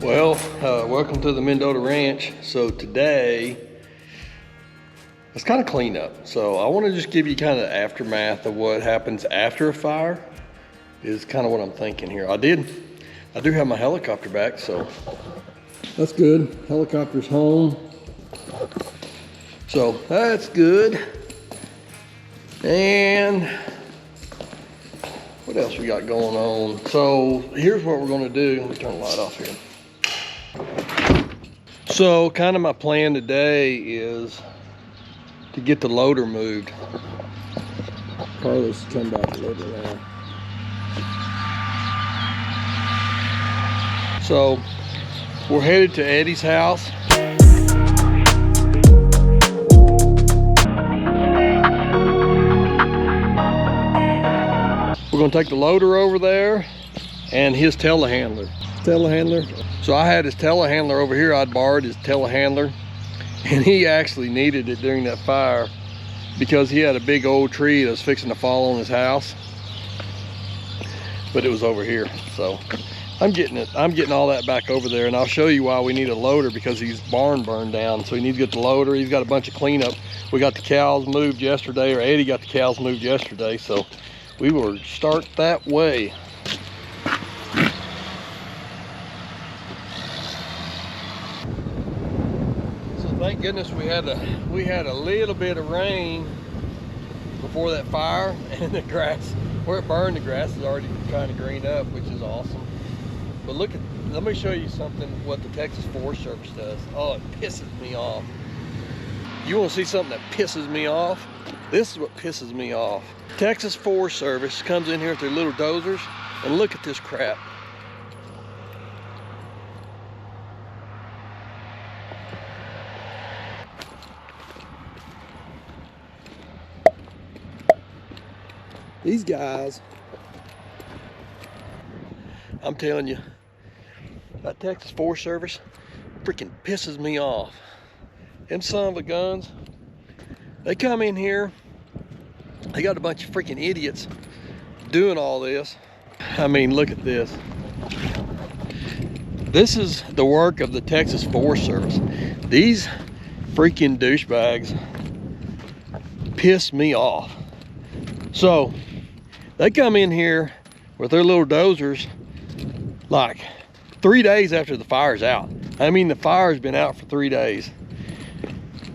Well, welcome to the Mendota Ranch. So today, it's kind of cleanup. So I want to just give you kind of the aftermath of what happens after a fire is kind of what I'm thinking here. I do have my helicopter back, so that's good. Helicopter's home. So that's good. And what else we got going on? So here's what we're gonna do. Let me turn the light off here. So kind of my plan today is to get the loader moved. Carlos come back a little bit now. So we're headed to Eddie's house. We're gonna take the loader over there and his telehandler. So I had his telehandler over here. I'd borrowed his telehandler, and he actually needed it during that fire because he had a big old tree that was fixing to fall on his house, but it was over here. So I'm getting all that back over there, and I'll show you why we need a loader, because his barn burned down, so he needs to get the loader. He's got a bunch of cleanup. We got the cows moved yesterday, or Eddie got the cows moved yesterday, so we will start that way. Thank goodness we had a little bit of rain before that fire, and the grass where it burned, the grass is already trying to green up, which is awesome. But let me show you something what the Texas Forest Service does. Oh, it pisses me off. You want to see something that pisses me off? This is what pisses me off. Texas Forest Service comes in here with their little dozers, and look at this crap. These guys, I'm telling you, that Texas Forest Service freaking pisses me off. Them son of a guns, they come in here, they got a bunch of freaking idiots doing all this. I mean, look at this. This is the work of the Texas Forest Service. These freaking douchebags piss me off. So they come in here with their little dozers like 3 days after the fire's out. I mean, the fire's been out for 3 days.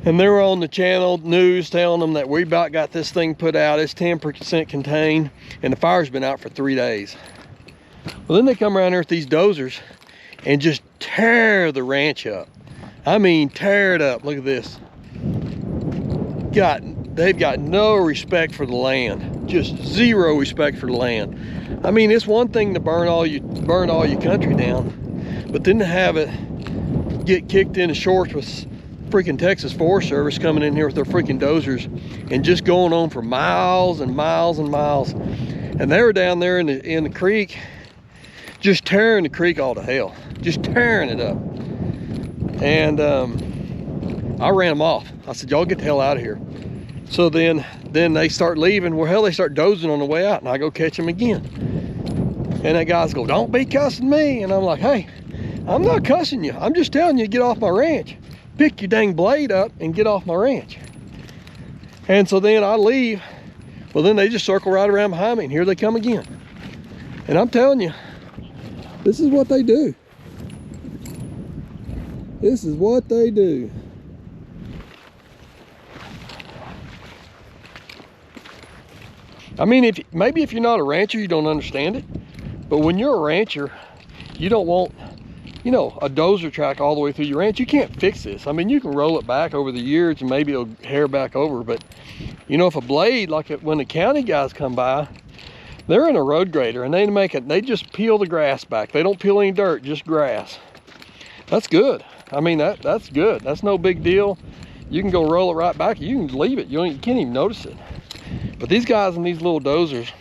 And they were on the channel news telling them that we about got this thing put out. It's 10% contained, and the fire's been out for 3 days. Well, then they come around here with these dozers and just tear the ranch up. I mean, tear it up. Look at this. They've got no respect for the land, just zero respect for the land. I mean, it's one thing to burn all your country down, but then to have it get kicked in the shorts with freaking Texas Forest Service coming in here with their freaking dozers and just going on for miles and miles and miles. And they were down there in the creek, just tearing the creek all to hell, just tearing it up. And I ran them off. I said, y'all get the hell out of here. So then they start leaving. Well, hell, they start dozing on the way out, and I go catch them again. And that guy's go, don't be cussing me. And I'm like, hey, I'm not cussing you. I'm just telling you to get off my ranch. Pick your dang blade up and get off my ranch. And so then I leave. Well, then they just circle right around behind me, and here they come again. And I'm telling you, this is what they do. This is what they do. I mean, maybe if you're not a rancher, you don't understand it. But when you're a rancher, you don't want, you know, a dozer track all the way through your ranch. You can't fix this. I mean, you can roll it back over the years and maybe it'll hair back over. But, you know, if a blade, like when the county guys come by, they're in a road grader and they just peel the grass back. They don't peel any dirt, just grass. That's good. I mean, that's good. That's no big deal. You can go roll it right back. You can leave it. You can't even notice it. But these guys in these little dozers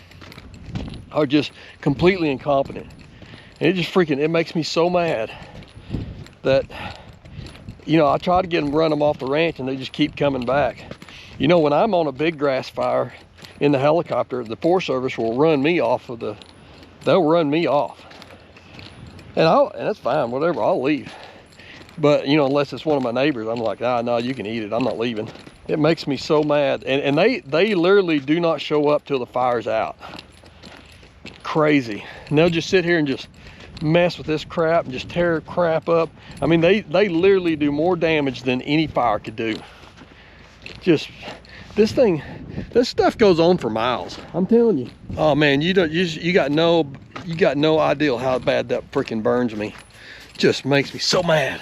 are just completely incompetent. And it makes me so mad that, you know, I try to get them, run them off the ranch, and they just keep coming back. You know, when I'm on a big grass fire in the helicopter, the Forest Service will run me off they'll run me off. And that's fine, whatever, I'll leave. But you know, unless it's one of my neighbors, I'm like, ah, no, you can eat it, I'm not leaving. It makes me so mad. And they literally do not show up till the fire's out. Crazy. And they'll just sit here and just mess with this crap and just tear crap up. I mean, they literally do more damage than any fire could do. Just this stuff goes on for miles, I'm telling you. Oh man, you got no idea how bad that freaking burns me. Just makes me so mad.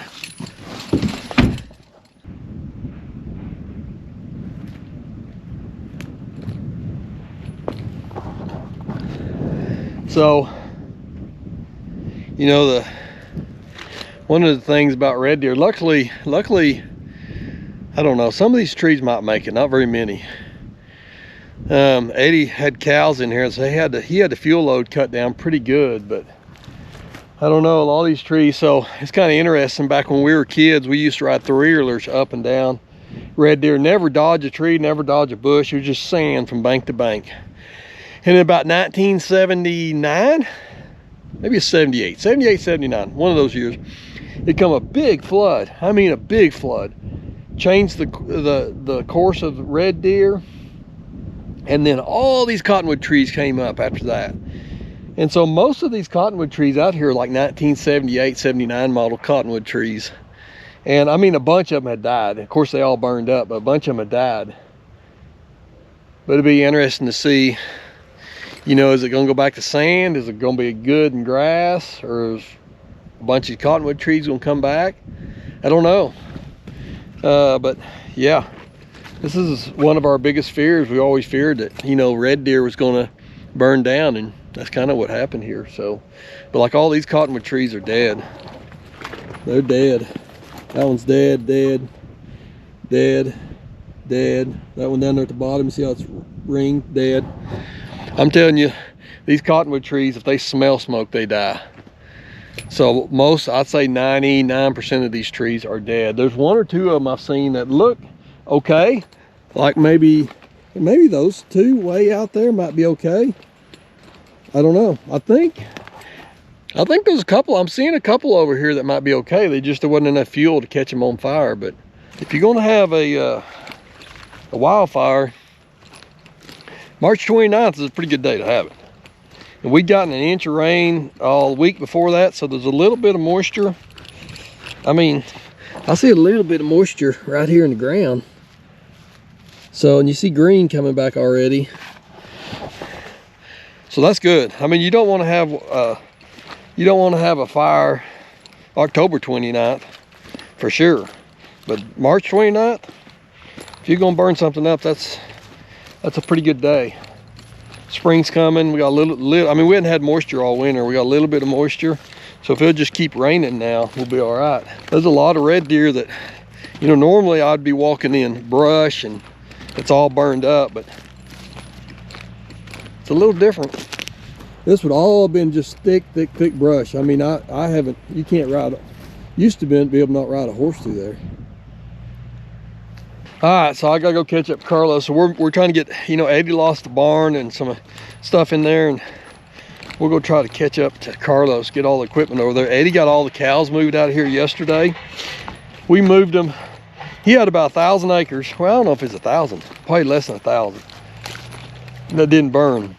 So, you know, one of the things about red deer, luckily, I don't know, some of these trees might make it, not very many. Eddie had cows in here, so he had the fuel load cut down pretty good, but I don't know, all these trees. So it's kind of interesting. Back when we were kids, we used to ride three-wheelers up and down red deer, never dodge a tree, never dodge a bush. It was just sand from bank to bank. And in about 1979, maybe it's 78, 79, one of those years, it come a big flood. I mean, a big flood. Changed the course of red deer. And then all these cottonwood trees came up after that. And so most of these cottonwood trees out here are like 1978, 79 model cottonwood trees. And I mean, a bunch of them had died. Of course, they all burned up, but a bunch of them had died. But it'd be interesting to see, you know, is it gonna go back to sand? Is it gonna be good and grass? Or is a bunch of cottonwood trees gonna come back? I don't know. But yeah, this is one of our biggest fears. We always feared that, you know, red deer was gonna burn down, and that's kind of what happened here. So, but like all these cottonwood trees are dead. They're dead. That one's dead, dead, dead, dead. That one down there at the bottom, see how it's ringed, dead. I'm telling you, these cottonwood trees, if they smell smoke, they die. So most, I'd say 99% of these trees are dead. There's one or two of them I've seen that look okay. Like maybe those two way out there might be okay. I don't know. I think there's a couple. I'm seeing a couple over here that might be okay. There wasn't enough fuel to catch them on fire. But if you're going to have a wildfire, March 29th is a pretty good day to have it. And we'd gotten an inch of rain all week before that, so there's a little bit of moisture. I mean, I see a little bit of moisture right here in the ground. So, and you see green coming back already. So that's good. I mean, you don't want to have a fire October 29th for sure. But March 29th, if you're gonna burn something up, that's a pretty good day. Spring's coming. We got a little, I mean, we hadn't had moisture all winter. We got a little bit of moisture. So if it'll just keep raining now, we'll be all right. There's a lot of red deer that, you know, normally I'd be walking in brush and it's all burned up, but it's a little different. This would all been just thick brush. I mean, I haven't, you can't ride, used to be able to not ride a horse through there. All right, so I gotta go catch up Carlos. So we're trying to get, you know, Eddie lost the barn and some stuff in there, and we'll go try to catch up to Carlos, get all the equipment over there. Eddie got all the cows moved out of here yesterday. We moved them. He had about 1,000 acres. Well, I don't know if it's 1,000, probably less than 1,000. That didn't burn.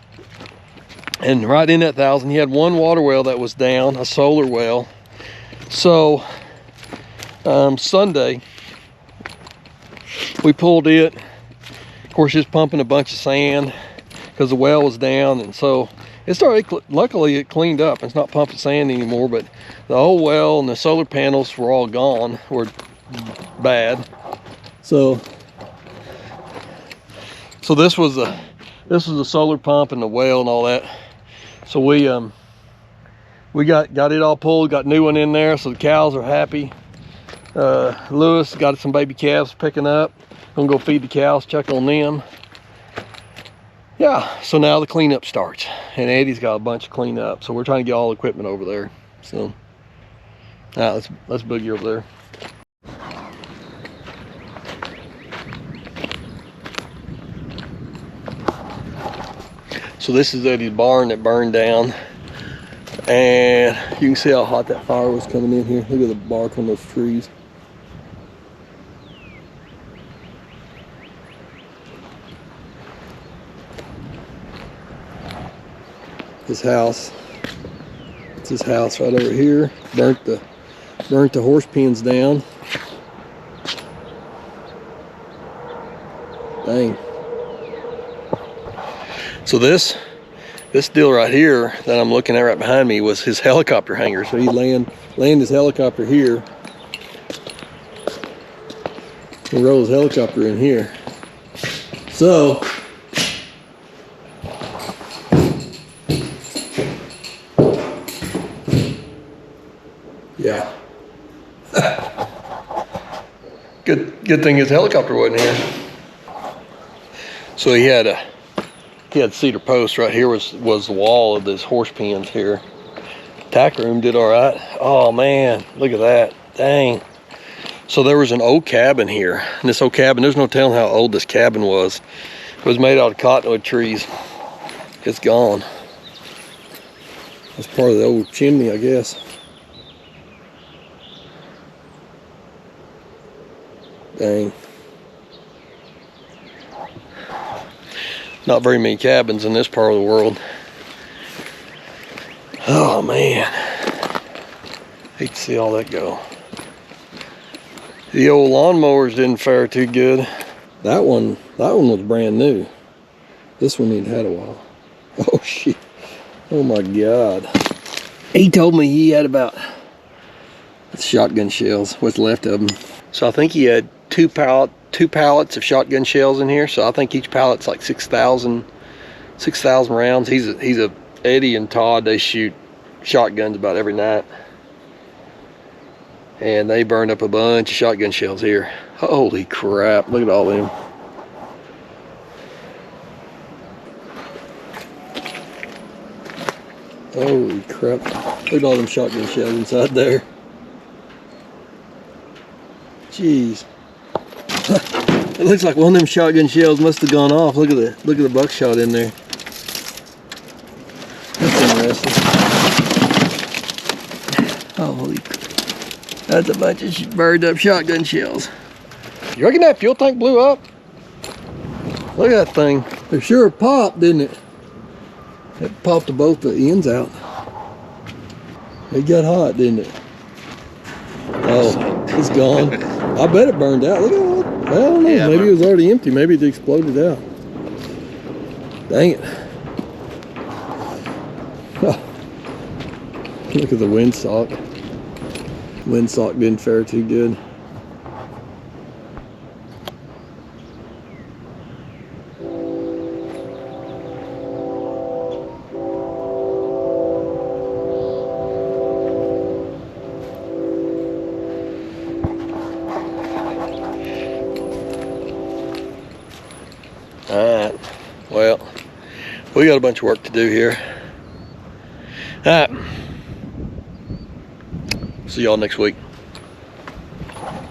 And right in that 1,000, he had one water well that was down, a solar well. So Sunday, we pulled it. Of course, it's pumping a bunch of sand because the well was down, and so it started, luckily it cleaned up. It's not pumping sand anymore, but the old well and the solar panels were all gone, were bad. So this was the solar pump and the well and all that. So we got it all pulled, got a new one in there, so the cows are happy. Lewis got some baby calves picking up. Gonna go feed the cows, check on them. Yeah, so now the cleanup starts, and Eddie's got a bunch of cleanup, so we're trying to get all the equipment over there. So, all right, let's boogie over there. So this is Eddie's barn that burned down. And you can see how hot that fire was coming in here. Look at the bark on those trees. His house. It's his house right over here. Burnt the horse pens down. Dang. So this deal right here that I'm looking at right behind me was his helicopter hangar. So he land his helicopter here. He rolls his helicopter in here. So yeah. Good thing his helicopter wasn't here. So he had cedar posts. Right here was the wall of this horse pens here. Tack room did all right. Oh man, look at that. Dang. So there was an old cabin here. And this old cabin, there's no telling how old this cabin was. It was made out of cottonwood trees. It's gone. That's part of the old chimney, I guess. Dang. Not very many cabins in this part of the world. Oh man. Hate to see all that go. The old lawnmowers didn't fare too good. That one was brand new. This one had a while. Oh shit. Oh my God. He told me he had about shotgun shells, what's left of them. So I think he had two pallets of shotgun shells in here. So I think each pallet's like 6,000 rounds. He's a Eddie and Todd, they shoot shotguns about every night. And they burned up a bunch of shotgun shells here. Holy crap, look at all them. Holy crap, look at all them shotgun shells inside there. Jeez. It looks like one of them shotgun shells must have gone off. Look at the buckshot in there. That's interesting. Holy crap. That's a bunch of burned up shotgun shells. You reckon that fuel tank blew up? Look at that thing. It sure popped, didn't it? It popped both the ends out. It got hot, didn't it? Oh, it's gone. I bet it burned out. Look at that. I don't know. Yeah, maybe it was already empty. Maybe it exploded out. Dang it. Look at the windsock. Windsock didn't fare too good. Alright, well, we got a bunch of work to do here. Alright, see y'all next week.